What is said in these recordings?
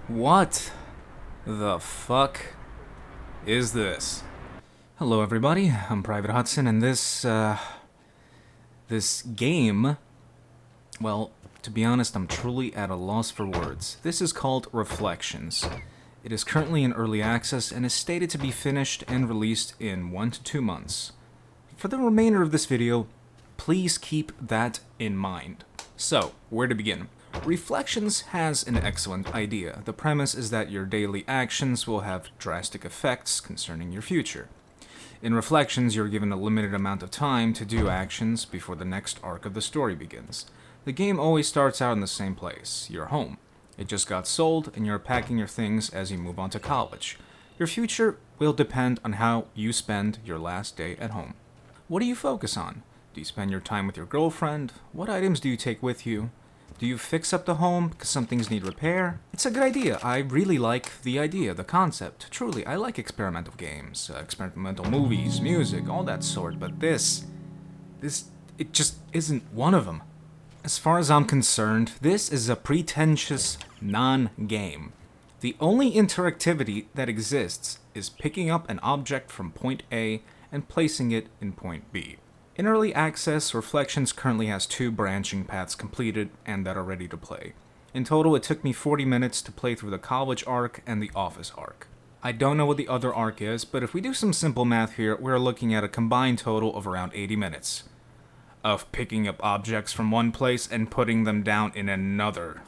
What the fuck is this? Hello everybody, I'm Private Hudson, and this game, well, to be honest, I'm truly at a loss for words. This is called Reflections. It is currently in early access and is stated to be finished and released in 1 to 2 months. For the remainder of this video, please keep that in mind. So, where to begin? Reflections has an excellent idea. The premise is that your daily actions will have drastic effects concerning your future. In Reflections, you're given a limited amount of time to do actions before the next arc of the story begins. The game always starts out in the same place, your home. It just got sold, and you're packing your things as you move on to college. Your future will depend on how you spend your last day at home. What do you focus on? Do you spend your time with your girlfriend? What items do you take with you? Do you fix up the home because some things need repair? It's a good idea. I really like the idea, the concept. Truly, I like experimental games, experimental movies, music, all that sort, but this, it just isn't one of them. As far as I'm concerned, this is a pretentious non-game. The only interactivity that exists is picking up an object from point A and placing it in point B. In early access, Reflections currently has 2 branching paths completed and that are ready to play. In total, it took me 40 minutes to play through the college arc and the office arc. I don't know what the other arc is, but if we do some simple math here, we're looking at a combined total of around 80 minutes of picking up objects from one place and putting them down in another.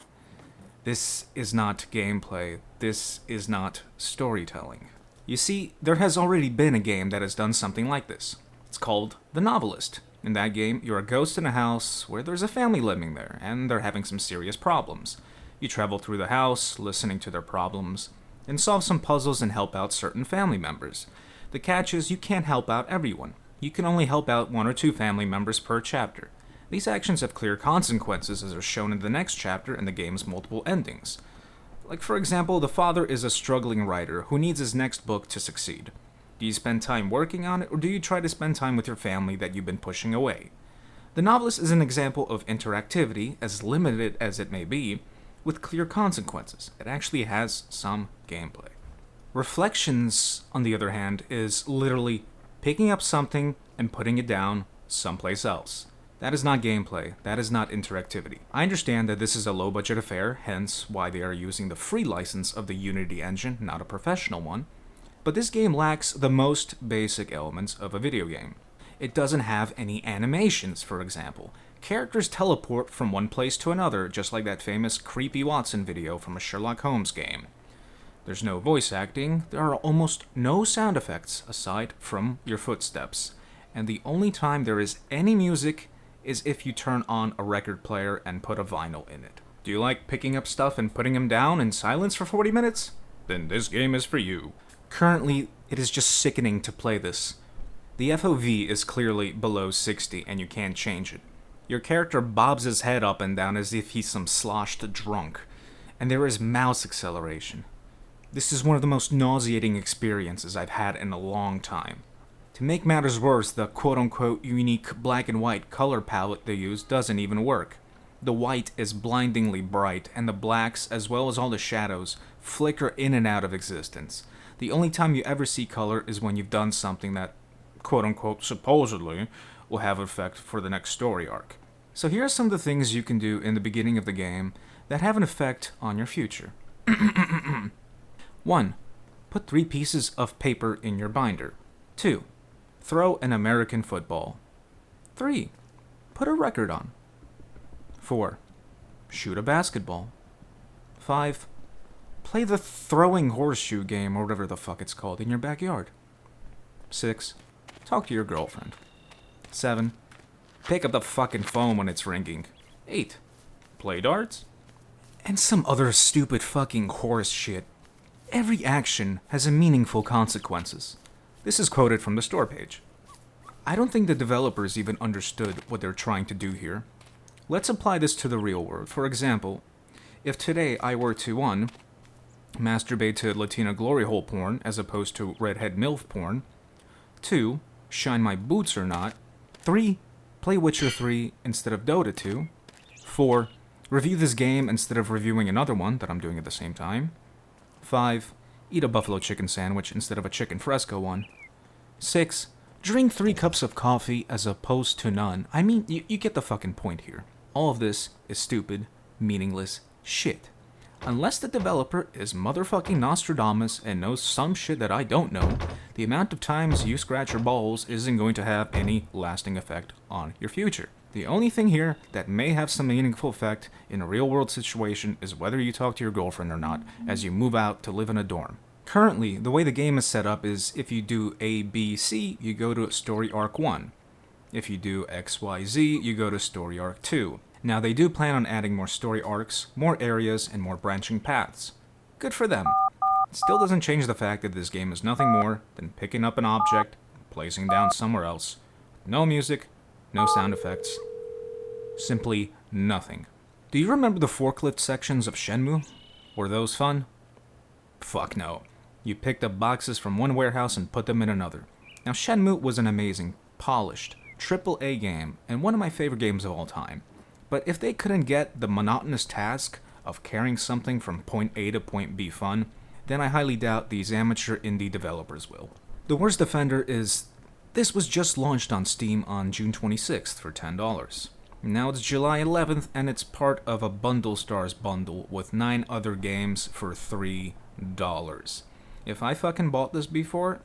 This is not gameplay. This is not storytelling. You see, there has already been a game that has done something like this. It's called The Novelist. In that game, you're a ghost in a house where there's a family living there, and they're having some serious problems. You travel through the house, listening to their problems, and solve some puzzles and help out certain family members. The catch is you can't help out everyone. You can only help out 1 or 2 family members per chapter. These actions have clear consequences as are shown in the next chapter and the game's multiple endings. Like, for example, the father is a struggling writer who needs his next book to succeed. Do you spend time working on it, or do you try to spend time with your family that you've been pushing away? The Novelist is an example of interactivity, as limited as it may be, with clear consequences. It actually has some gameplay. Reflections, on the other hand, is literally picking up something and putting it down someplace else. That is not gameplay. That is not interactivity. I understand that this is a low-budget affair, hence why they are using the free license of the Unity engine, not a professional one. But this game lacks the most basic elements of a video game. It doesn't have any animations, for example. Characters teleport from one place to another, just like that famous Creepy Watson video from a Sherlock Holmes game. There's no voice acting, there are almost no sound effects aside from your footsteps. And the only time there is any music is if you turn on a record player and put a vinyl in it. Do you like picking up stuff and putting them down in silence for 40 minutes? Then this game is for you. Currently, it is just sickening to play this. The FOV is clearly below 60 and you can't change it. Your character bobs his head up and down as if he's some sloshed drunk. And there is mouse acceleration. This is one of the most nauseating experiences I've had in a long time. To make matters worse, the quote-unquote unique black and white color palette they use doesn't even work. The white is blindingly bright, and the blacks, as well as all the shadows, flicker in and out of existence. The only time you ever see color is when you've done something that, quote-unquote, supposedly, will have effect for the next story arc. So here are some of the things you can do in the beginning of the game that have an effect on your future. 1. Put 3 pieces of paper in your binder. 2. Throw an American football. 3. Put a record on. 4. Shoot a basketball. 5. Play the throwing horseshoe game, or whatever the fuck it's called, in your backyard. 6. Talk to your girlfriend. 7. Pick up the fucking phone when it's ringing. 8. Play darts. And some other stupid fucking horse shit. Every action has a meaningful consequences. This is quoted from the store page. I don't think the developers even understood what they're trying to do here. Let's apply this to the real world. For example, if today I were to 1. Masturbate to Latina glory hole porn as opposed to redhead MILF porn. 2. Shine my boots or not. 3. Play Witcher 3 instead of Dota 2. 4. Review this game instead of reviewing another one that I'm doing at the same time. 5. Eat a buffalo chicken sandwich instead of a chicken fresco one. 6. Drink 3 cups of coffee as opposed to none. I mean, you get the fucking point here. All of this is stupid, meaningless shit. Unless the developer is motherfucking Nostradamus and knows some shit that I don't know, the amount of times you scratch your balls isn't going to have any lasting effect on your future. The only thing here that may have some meaningful effect in a real-world situation is whether you talk to your girlfriend or not as you move out to live in a dorm. Currently, the way the game is set up is if you do A, B, C, you go to Story Arc 1. If you do X, Y, Z, you go to Story Arc 2. Now, they do plan on adding more story arcs, more areas, and more branching paths. Good for them. It still doesn't change the fact that this game is nothing more than picking up an object and placing down somewhere else. No music, no sound effects. Simply nothing. Do you remember the forklift sections of Shenmue? Were those fun? Fuck no. You picked up boxes from one warehouse and put them in another. Now, Shenmue was an amazing, polished, AAA game, and one of my favorite games of all time. But if they couldn't get the monotonous task of carrying something from point A to point B fun, then I highly doubt these amateur indie developers will. The worst offender is, this was just launched on Steam on June 26th for $10. Now it's July 11th and it's part of a Bundle Stars bundle with 9 other games for $3. If I fucking bought this before,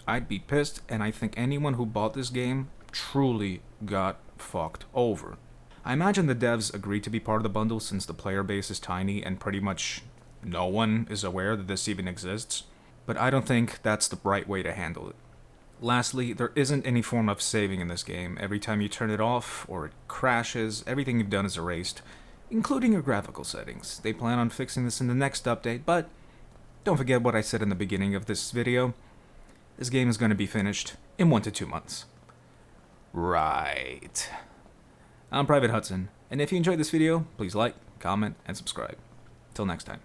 I'd be pissed, and I think anyone who bought this game truly got fucked over. I imagine the devs agreed to be part of the bundle since the player base is tiny and pretty much no one is aware that this even exists, but I don't think that's the right way to handle it. Lastly, there isn't any form of saving in this game. Every time you turn it off or it crashes, everything you've done is erased, including your graphical settings. They plan on fixing this in the next update, but don't forget what I said in the beginning of this video. This game is going to be finished in 1 to 2 months. Right. I'm Private Hudson, and if you enjoyed this video, please like, comment, and subscribe. Till next time.